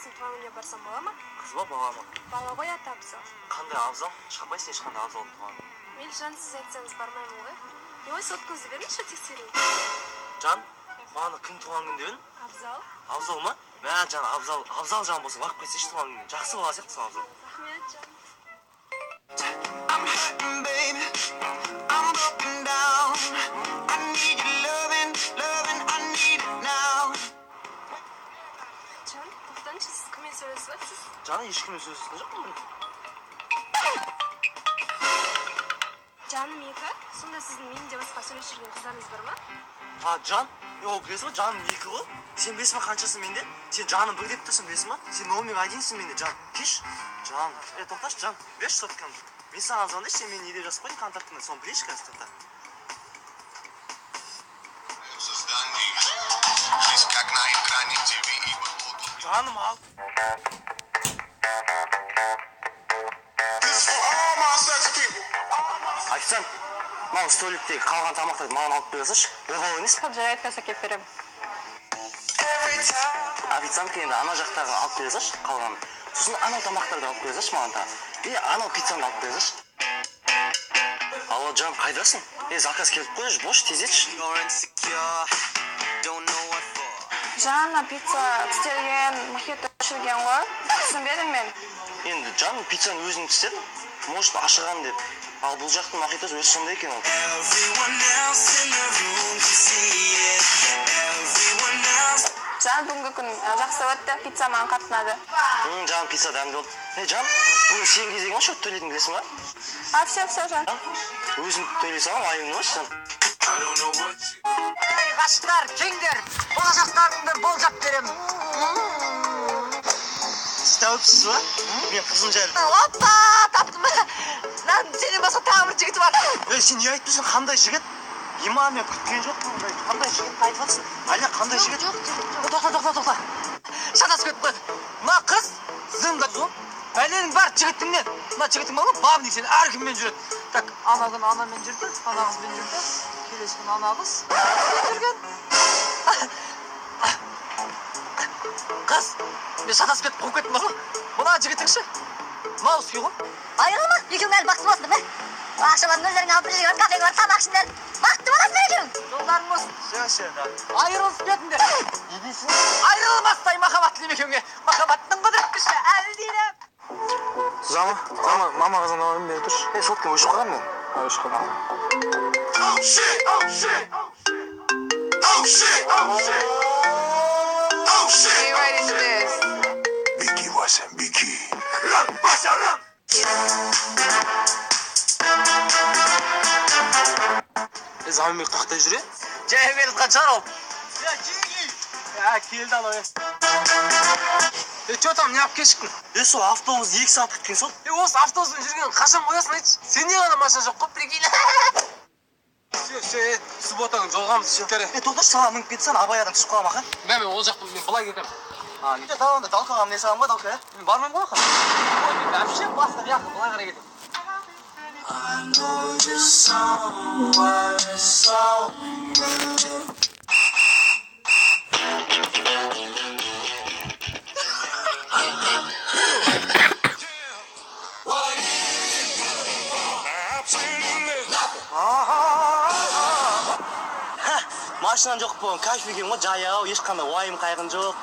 апасының туған күніне барсам бола ма? Қыз ба, бала ма? Бала ғой ата абзал. Қандай абзал? Шықпайсың ешқандай абзал туған. Мейлі жан, сіз айтсаңыз бармаймын ғой. Не ой, соткаңызды беріңізші тексерейін. Жан, маған кім туған күн дедің? Абзал. Абзал ма? Мә, жан, абзал жан болса барып қайтсайшы туған күніне. Жақсы бала сияқтысың абзал. Рахмет, жан. I'm hurting, baby. I'm broken down. I need your loving, I need it now. Жан, тоқтаңызшы, сіз кіммен сөйлесіп жатсыз? Жаны ешкіммен сөйлескен жоқпын. Жаным екі, сонда сіздің менен де басқа сөйлесіп жүрген қыздарыңыз бар ма? Жан, ол білесің ба, жаным екі ғой. Сен білесің ба қаншасы менде? Сен жаным бір деп тұрсың, білесің ба? Сен номер одинсің менде, жан. Кеш, жан. Тоқташы, жан, берші соткамды. Мен саған звондайшы, сен мені не деп жазып қойдың контактыңды, соны білейші қазір тоқта. Жаным ал. Официант, маған столиктегі қалған тамақтарды маған алып бересінші. Оғау емес пе? Жарайды, қазір әкеліп беремін. Официантқа енді ана жақтағы алып бересінші, қалғанын. Сосын анау тамақтарды алып бересінші маған тағы. Анау пиццаны алып бересінші. Алло, жан, қайдасың? Заказ келіп қойшы, бош, тез етші. Жанна пицца пістелген, мохито ішілген ғой. Түсінбедің мен? Енді жан, пиццаны өзің пістедің. Может, ашыған деп. Ал бұл жақтың мохитосы өз сонда екен ол. Жан, бүгінгі күн жақсы өтті, пицца маған қатынады. Жан, пицца дәмді болды. Жан, бүгін сен кезегі ма шөт төледің білесің ба? Все, жан. Өзің төлесің ба, айың ма жан? Ей, ғашықтар, кеңдер, болашақтарыңды болжап беремін. Сіз тәуіпсіз ба? Мен қызым жайлы. Опа, таптым. Сенен басқа тағы бір жігіті бар. Сен не айтпайсың, қандай жігіт? Ема, мен күткен жоқпын, қандай жігітті айтып жатсың? Әлия, қандай жігіт? Тоқта. Шатасып кетіп қойды. Мына қыз, зымда жоқ. Бәленің бар жігітіңнен. Мына жігітің бар ма? Бабын сен әркіммен жүреді. Так, ана күн анамен жүрді, ана қызбен жүрді. Келесі күн ана қыз. Жүрген. Қыз, мен шатасып кетіп қуып кеттім бар ма? Мына жігітіңші. Мынау сұй ғой. Айырылма, екеуің әлі бақсы болсын, бе? Ақшаларын өздеріңе алып жүрген кафеге бар, тамақ ішіңдер. Бақытты боласыңдар екеуің. Жолдарың болсын. Все, да. Айырылысып кетіңдер. Айырылмастай махаббат тілеймін екеуіңе. Махаббаттың құдірет күші әлі дейді. Зама, мама қызын алайын бері тұршы. Соткам өшіп қалған мен. Өшіп қалған. Oh shit! Hey, what is this? Biki wasn't Biki. Заманбек тоқтай жүре? Жай беріп жатқан шығар ол. Келді ала. Че там, не алып кешіктің? Сол автобус 2 сағат күткен сол. Осы автобуспен жүрген қашан қоясың айтшы? Сенде ғана машина жоқ қой, прикинь. Все, субботаның жолғамыз шекері. Тоқташы, саған мініп кетсен, абаядан түсіп қалам аға. Мен ол жақтың, мен бұлай кетем. Нете таланды, далқаға міне саған ба, далқа? Мен бармайм ғой ақа. Ой, мен әпше басқа жақты бұлай қарай кетем. I know you're somewhere, Машинан жоқ болған, кайф екен ғой, жаяу, ешқандай уайым қайғын жоқ.